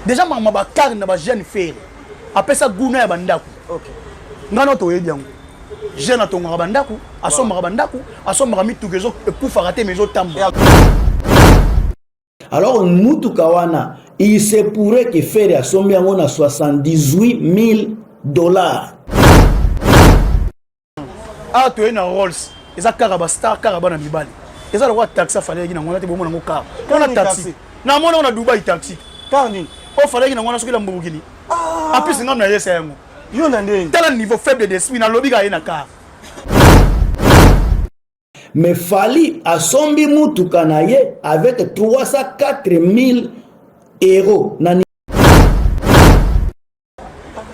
déjà ma bakar na ba jeune faire après ça guna ya bandako OK ngana to yebi yango jeune to ngaba bandako asomba bandako asomba mitukezo ekufa raté mezo tamba. Alors mutuka wana il se pourrait que faire asombi yango na 78 000 $. Ah to na Rolls eza karaba star karaba na mibali eza le roi taxi fallait ki na ngona te bomo na ngo car on a taxi na mona on a Dubai taxi car ni o fallait ki na ngona soki la mbugini ah puis ngam na yesa yango yo na ndenge tel niveau faible d'esprit na lobby ga na car mais Fally asombi mutuka na ye avec 304 000 € na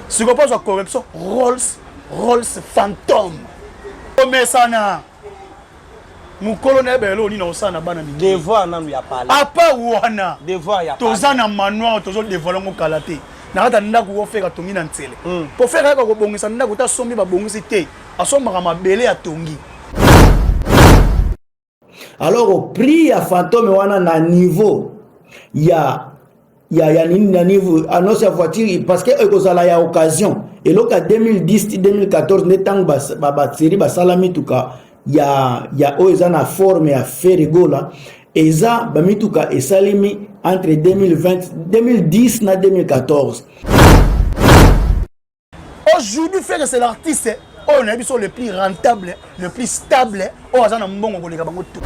si ko pose correction Rolls Phantom mais sana mukolo na belo ni na osana bana mi devoir nanu ya pala apa wana devoir ya tozana manoir tozo devoir ngo kalaté na kata ndako wo feka tongi na ntele pour faire ka ko bongisa ndako ta sombi ba bongisi te asomba mabele ya tongi. Alors au prix ya Phantom wana na niveau ya niveau annonce ya voiture parce que ekozala ya occasion et donc à 2010 2014 netang ba série ba salami tuka ya oza na forme ya Ferrigola eza ba mituka esalimi entre 2010 na 2014. Aujourd'hui faire c'est l'artiste on a vu le plus rentable le plus stable on a na mbongo koleka bango tout.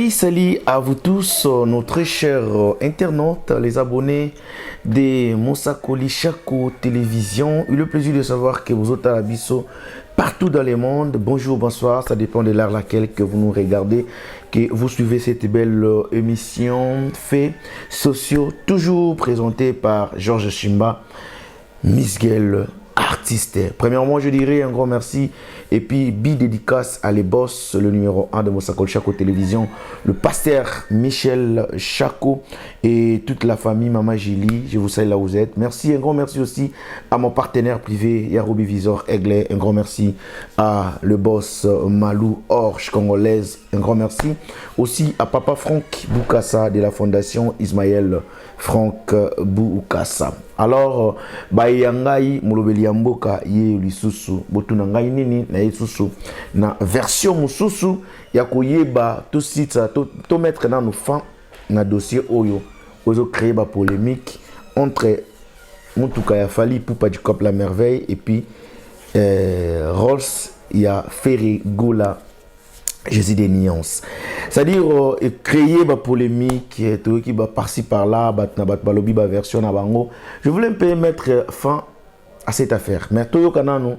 Salut à vous tous, nos très chers internautes, les abonnés de Mosakoli Chako Télévision. Eu le plaisir de savoir que vous êtes à Abisso partout dans le monde. Bonjour, bonsoir, ça dépend de l'heure laquelle que vous nous regardez, que vous suivez cette belle émission Faits sociaux, toujours présentée par Georges Chimba, Miss Girl, artiste. Premièrement, je dirais un grand merci et puis dédicace à les boss, le numéro 1 de Mosakoli Chako Télévision, le pasteur Michel Chako et toute la famille Mama Gili. Je vous salue là où vous êtes. Merci, un grand merci aussi à mon partenaire privé Yarobi Visor Aigle. Un grand merci à le boss Malou Orge congolaise. Un grand merci aussi à Papa Franck Boukassa de la fondation Ismaël Franck Boukassa. Alors, bayangai mulobeli yamboka ye lisusu botuna ngai nini na lisusu na version mususu ya koyeba to site to mettre dans nos fins na dossier oyo ozo créer ba polémique entre mutuka ya Fally Ipupa du Cop la merveille et puis Rolls ya Ferrigola Jésus des nuances. C'est-à-dire créer ma polémique, qui va par-ci par-là, balobi ba version na bango. Je voulais un peu mettre fin à cette affaire. Mais toyo kanano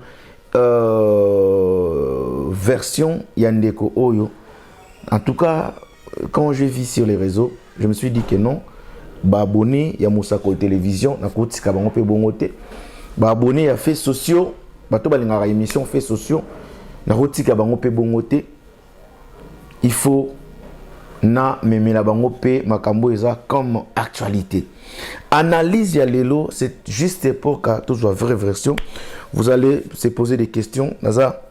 version Yandeko Oyo. En tout cas, quand je vis sur les réseaux, je me suis dit que non. Ba abonné ya Mosakoli Télévision, na koti ka bango pe bongote. Ba abonné ya Faits sociaux, ba to balingaka émission Faits sociaux, na koti ka bango pe bongote. Il faut na memela bango pe makambo eza comme actualité. Analyse ya lelo, c'est juste pour que tout soit vraie version. Vous allez se poser des questions. Naza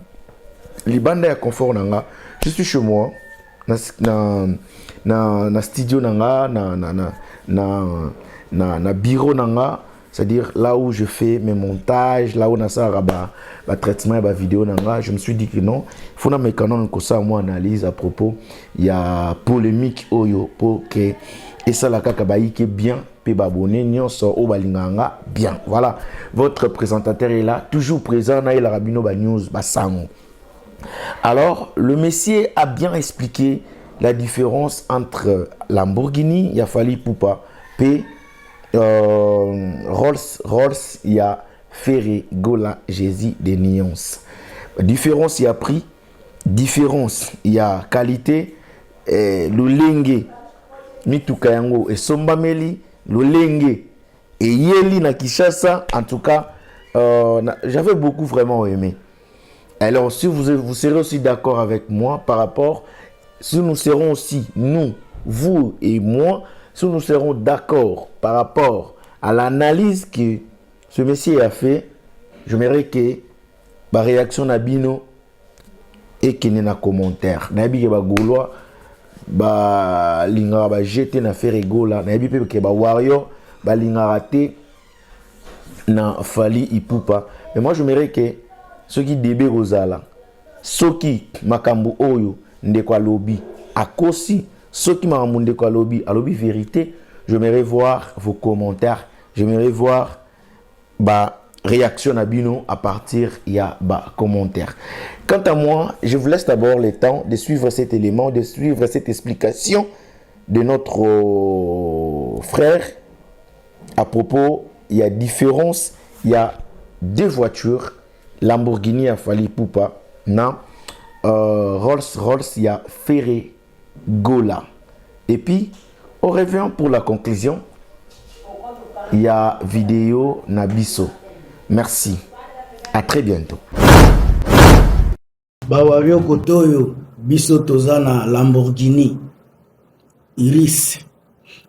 libanda ya confort nanga. Je suis chez moi na studio nanga na bureau nanga. C'est-à-dire là où je fais mes montages, là où on a ça, le traitement et la vidéo, je me suis dit que non, il faut que canons que ça, moi, analyse à propos, il y a polémique oyo pour que et ça la kakabayi qui est bien, pe babonné, ni on sort au balinganga bien. Voilà, votre présentateur est là, toujours présent, na il rabino ba news basango. Alors, le monsieur a bien expliqué la différence entre Lamborghini, il a Fally Ipupa, P Rolls, il y a Ferrigola Jésus des nuances. Différence, il y a prix. Différence, il y a qualité. Le lingue, mituka yango et sombameli, Lolenge et Yeli na Kinshasa, en tout cas, j'avais beaucoup vraiment aimé. Alors, si vous serez aussi d'accord avec moi par rapport, si nous serons aussi, nous, vous et moi, si nous serons d'accord par rapport à l'analyse que ce monsieur a fait, j'aimerais que la réaction Nabino et qu'il y ait un commentaire. Nabi ba Gaulois, ba lingara ba jeter na faire rigola. Nabi pe ke ba warrior, ba lingara te na Fally Ipupa. Mais moi j'aimerais que ceux qui débé Rosala, ceux qui makambo oyo ndeko lobby, akosi ceux qui makambo ndeko lobby, a lobby vérité, j'aimerais voir vos commentaires, j'aimerais voir ba réaction à Bino à partir il y a commentaire. Quant à moi, je vous laisse d'abord le temps de suivre cet élément, de suivre cette explication de notre frère à propos. Il y a différence, il y a deux voitures, Lamborghini à Fally Ipupa, non, Rolls-Royce, il y a Ferrari-Gola. Et puis, on revient pour la conclusion. Il y a vidéo Nabiso. Merci. À très bientôt. Bawario Kotoyo, Biso Tozana Lamborghini, Iris.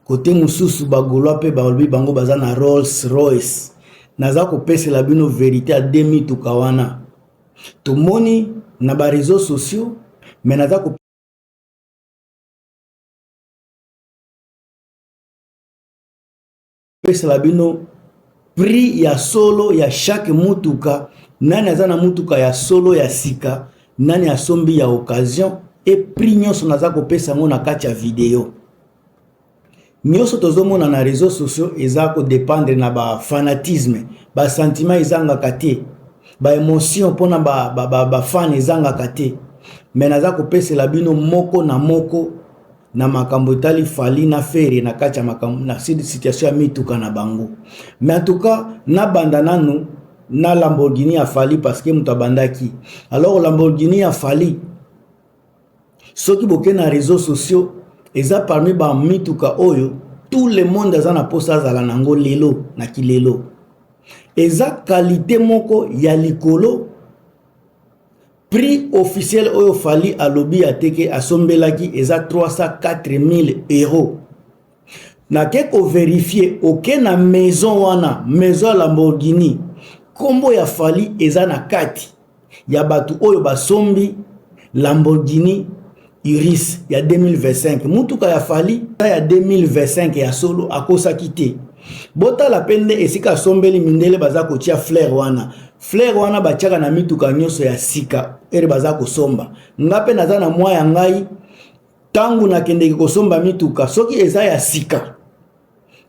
Côté Moussousou Bagoloa pe Baolbi Bango Bazana Rolls Royce. Naza ko pese la bino vérité à demi tukawana. To moni na ba réseaux sociaux, mais naza ko pese la bino prix ya solo ya chaque mutuka. Nani azana mutuka ya solo ya sika, nani asombi ya occasion, et prix nyonso naza ko pesa ngo na kati ya video. Nyonso tozomona na réseaux sociaux eza ko dépendre na ba fanatisme, ba sentiment ezanga kate, ba émotion pona ba fan ezanga kate. Mais naza ko pesa la bino moko na moko na makambo tali Fally na Ferrari na kati ya makambo na situation ya mituka na bango. Mais en tout cas na banda nanu na Lamborghini ya Fally parce que muta bandaki. Alors Lamborghini ya Fally soki boke na réseaux sociaux eza parmi ba mituka oyo tout le monde azana posa zala nango lelo na kilelo. Eza qualité moko ya likolo. Prix officiel oyo Fally alobi ateke asombelaki eza 304 000 €. Na keko vérifier aucun maison wana, maison Lamborghini kombo ya Fally eza na kati ya batu oyo basombi Lamborghini Iris ya 2025. Mutuka ya Fally ya 2025 ya solo akosa kite. Bota la pende esika sombeli mindele baza kotia fleur wana. Fleur wana bachaka na mituka nyonso ya sika. Ere baza kosomba. Ngape naza na mwa ya ngai tangu na kende kosomba mituka soki eza ya sika.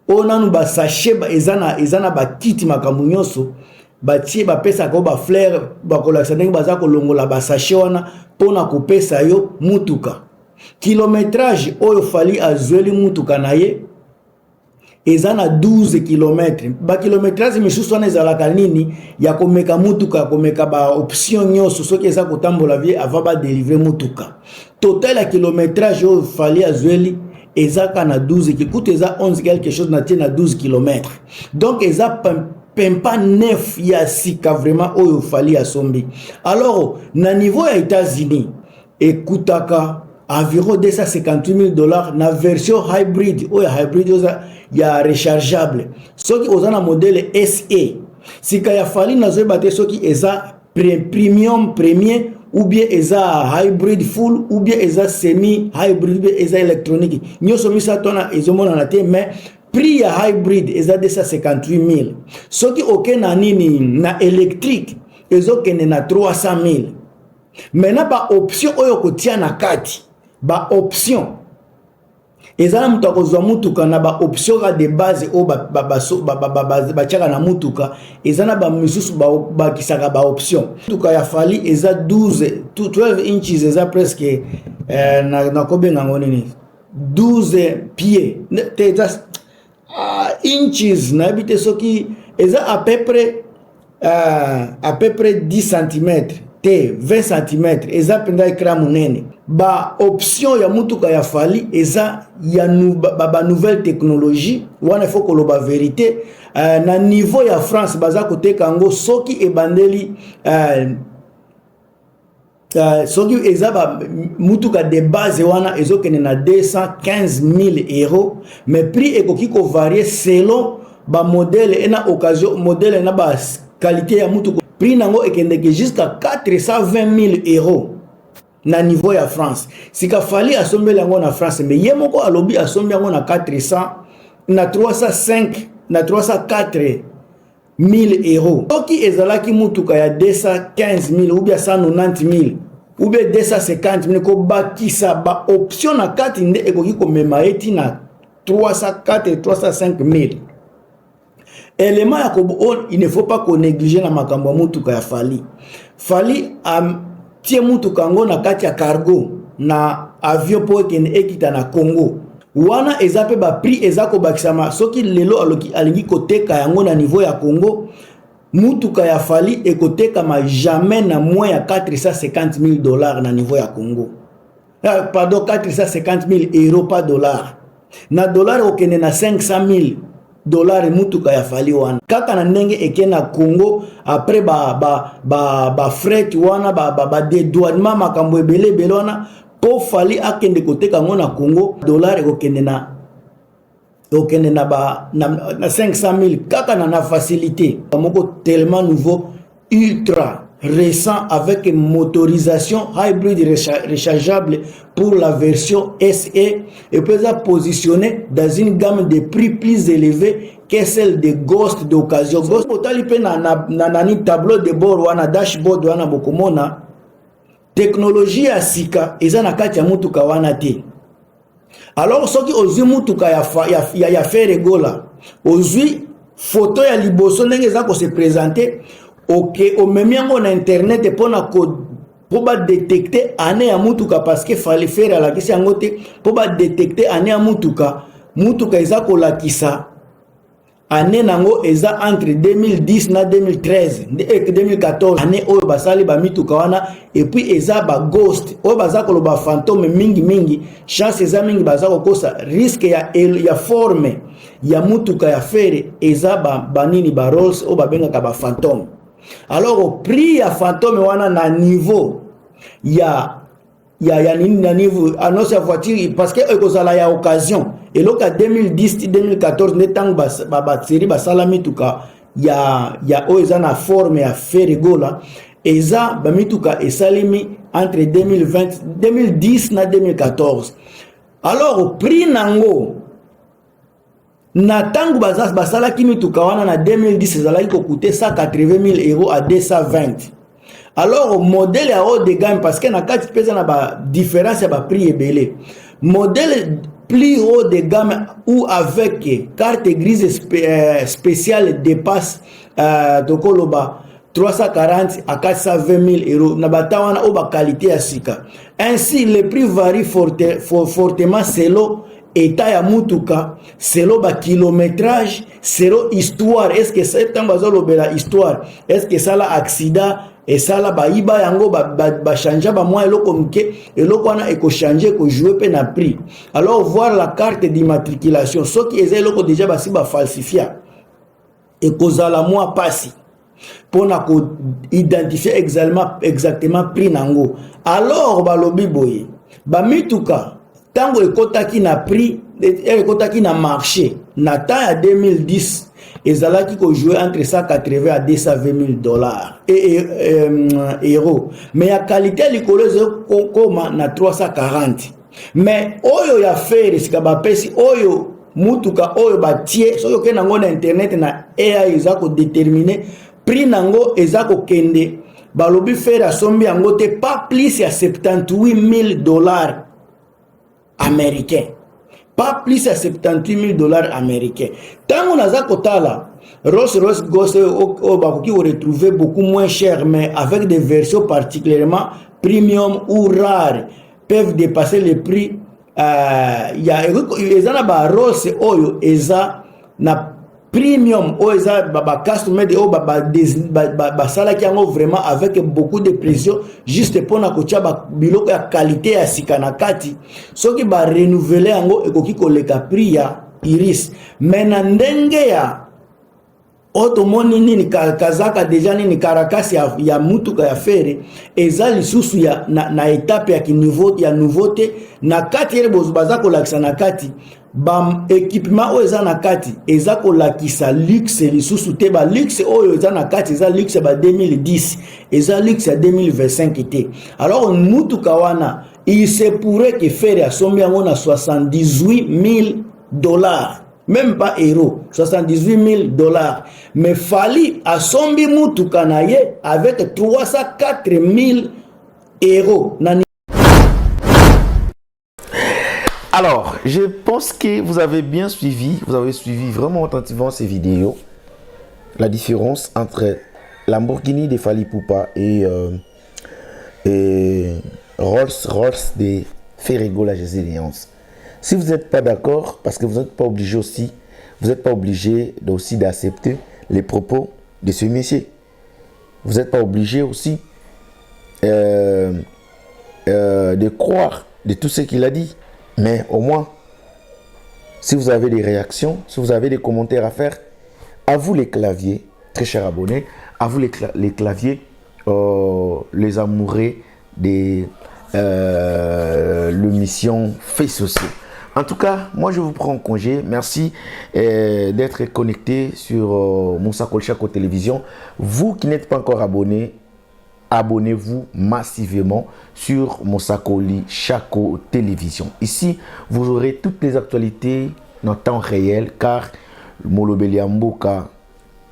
Onanu ba sachet ezana ba kiti makambo nyonso. Batie ba pesa ko ba fleur ba kolakisa ndenge baza kolongola ba sachet wana pona kopesa yo mutuka. Kilométrage oyo Fally azweli mutuka na ye ezana 12 km. Ba kilométrage misusu wana ezalaka nini ya komeka mutuka, komeka ba option nyonso soki eza kotambola vie avant ba délivrer mutuka. Total ya kilométrage oyo Fally azweli ezaka na 12 kikutu eza 11 quelque chose na tie na 12 km. Donc eza pempa neuf ya sika vraiment oyo Fally asombi. Alors na niveau ya États-Unis ekutaka environ $258 000 na version hybrid oyo hybrid oza ya rechargeable. Soki oza na modèle SE sika ya Fally nazoyeba te soki eza premium premier ou bien eza hybrid full ou bien eza semi hybrid ou bien eza électronique. Nyoso misa tona ezomona na te mais prix ya hybrid eza 258 000. Soki oke na nini na électrique ezokende na 300 000. Maintenant ba option oyo kotia na kati ba option ezala mutu akozwa mutuka na ba option ga de base o ba chaka na mutuka ezana ba misusu ba kisaka ba option. Mutuka ya Fally eza 12 inches eza presque na kobenga ngonini 12 pieds inches na bité soki eza à peu près 10 cm te 20 cm eza penda écran munene ba option ya mutuka ya fali eza ya ba nouvelle technologie wana faut koloba vérité na niveau ya France baza koteka ngo soki ebandeli soki eza ba mutuka de base wana ezokene na 215 000 euros mais prix ekoki ko varier selon ba modèle et na occasion modèle na ba qualité ya mutuka prix nango ekendeke jusqu'à 420 000 euros na niveau ya France sika fali asombeli yango na France mais ye moko alobi asombi yango na 400 na 305 na 304 000 euros soki ezalaki mutuka ya 215 000 ou bien 190 000 ou bien 250 000 ko bakisa ba option na kati nde ekoki komema eti na 304 305 000 élément ya kobo il ne faut pas qu'on néglige na makambo mutuka ya fali tie mutuka ngo na kati ya cargo na avion po ekita na Congo wana eza pe ba prix eza ko bakisama soki lelo aloki alingi koteka yango na niveau ya Congo mutuka ya fali ekoteka ma jamais na moins ya 450 000 dollars na niveau ya Congo pardon 450 000 euros pas dollars na dollar okene na 500 000 dollars mutuka ya fali wana kaka na ndenge ekena Congo après ba fret wana ba dédouanement makambo ebele belona po fali akende koteka ngo na Congo dollar okende na 500 000 kaka na facilité moko tellement nouveau ultra récent avec une motorisation hybrid rechargeable pour la version SE et peut être positionné dans une gamme de prix plus élevée que celle de Ghost d'occasion. Ghost otalipe na tableau de bord wana dashboard wana bokomona technologie ya sika eza na kati ya mutuka wana te. Alors soki ozwi mutuka ya faire gola ozwi photo ya liboso ndenge za ko se présenter ok omemi yango na internet pona ko po ba détecter année ya mutuka parce que fallait faire la kisi yango te po ba détecter année ya mutuka eza ko lakisa année nango eza entre 2010 na 2013 2014 année oyo basali ba mituka wana et puis eza ba ghost oyo baza ko ba fantôme mingi chance eza mingi baza ko kosa risque ya forme ya mutuka ya fere eza ba nini ba rolls oyo babenga ka ba fantôme. Alors au prix ya fantôme wana na niveau ya niveau annonce ya voiture parce que ekozala ya occasion et loka 2010 2014 netang ba série ba salami tuka ya oeza na forme ya ferigola eza ba mituka esalimi entre 2010 na 2014. Alors au prix nango na tangu basala kimituka wana na 2010 ezalaki ko coûter 180 000 euros à 220. Alors modèle à haut de gamme parce que na kati pesa na ba différence ya ba prix ebele. Modèle plus haut de gamme ou avec carte grise spéciale dépasse tokoloba 340 à 420 000 euros na batawana o ba qualité ya sika. Ainsi le prix varie fortement selon état ya mutuka, selon ba kilométrage, selon histoire. Est-ce que c'est tant bazolo bela histoire? Est-ce que ça la accident et ça la ba iba yango ba changer ba moi eloko mke eloko wana eko changer ko jouer pe na prix. Alors voir la carte d'immatriculation, ce qui est eloko déjà ba si ba falsifia. Et kozala moi passi pour na ko identifier exactement prix nango. Alors ba lobi boye ba mituka tango ekotaki na prix ekotaki na marché na temps ya 2010 ezalaki ko jouer entre 180 à 220 000 dollars et euros mais ya qualité likoloze koma na 340 mais oyo ya faire sika ba pesi oyo mutuka oyo batie soyo ke nango na internet na AI eza ko déterminer prix nango eza ko kende balobi faire asombi yango te pas plus ya 78 000 dollars américain, pas plus à 78 000 dollars américains. Tant on a ça kotala, Rolls-Royce Ghost qui vous retrouvez beaucoup moins cher, mais avec des versions particulièrement premium ou rares, peuvent dépasser le prix. Il y a Rolls Oyo, eza na premium o eza ba customer de o ba sala ki yango vraiment avec beaucoup de pression juste pour na kotia ba biloko ya qualité ya sika na kati soki ba renouveler yango ekoki koleka prix ya Iris mais na ndenge ya otomoni nini kazaka deja nini karakasi ya mutuka ya fere eza lisusu ya na étape ya niveau ya nouveauté na kati ele baza kolakisa na kati ba équipement o eza na kati eza kolakisa luxe lisusu te ba luxe oyo eza na kati eza luxe ba 2010 eza luxe ya 2025 te alors mutuka wana il se pourrait que fere asombi yango na $78,000 même pas euros, $78,000. Mais Fali a sombi mutuka na ye avec 304,000 euros. Alors, je pense que vous avez bien suivi, vous avez suivi vraiment attentivement ces vidéos. La différence entre Lamborghini de Fally Ipupa et Rolls-Royce de Ferrego la Gézéliance. Si vous n'êtes pas d'accord, parce que vous n'êtes pas obligé aussi, vous n'êtes pas obligé aussi d'accepter les propos de ce monsieur. Vous n'êtes pas obligé aussi de croire de tout ce qu'il a dit. Mais au moins, si vous avez des réactions, si vous avez des commentaires à faire, à vous les claviers, très chers abonnés, à vous les claviers, les amoureux de l'émission Faits Sociaux. En tout cas, moi je vous prends en congé. Merci d'être connecté sur Moussa Kolchako Télévision. Vous qui n'êtes pas encore abonné, abonnez-vous massivement sur Moussa Kolchako Télévision. Ici, vous aurez toutes les actualités en temps réel car Molobeli Amboka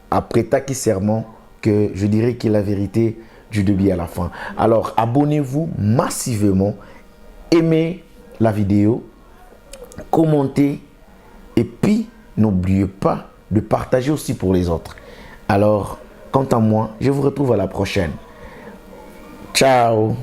a prêté serment que je dirais qu'il est la vérité du début à la fin. Alors, abonnez-vous massivement, aimez la vidéo, commentez et puis n'oubliez pas de partager aussi pour les autres. Alors, quant à moi, je vous retrouve à la prochaine. Ciao.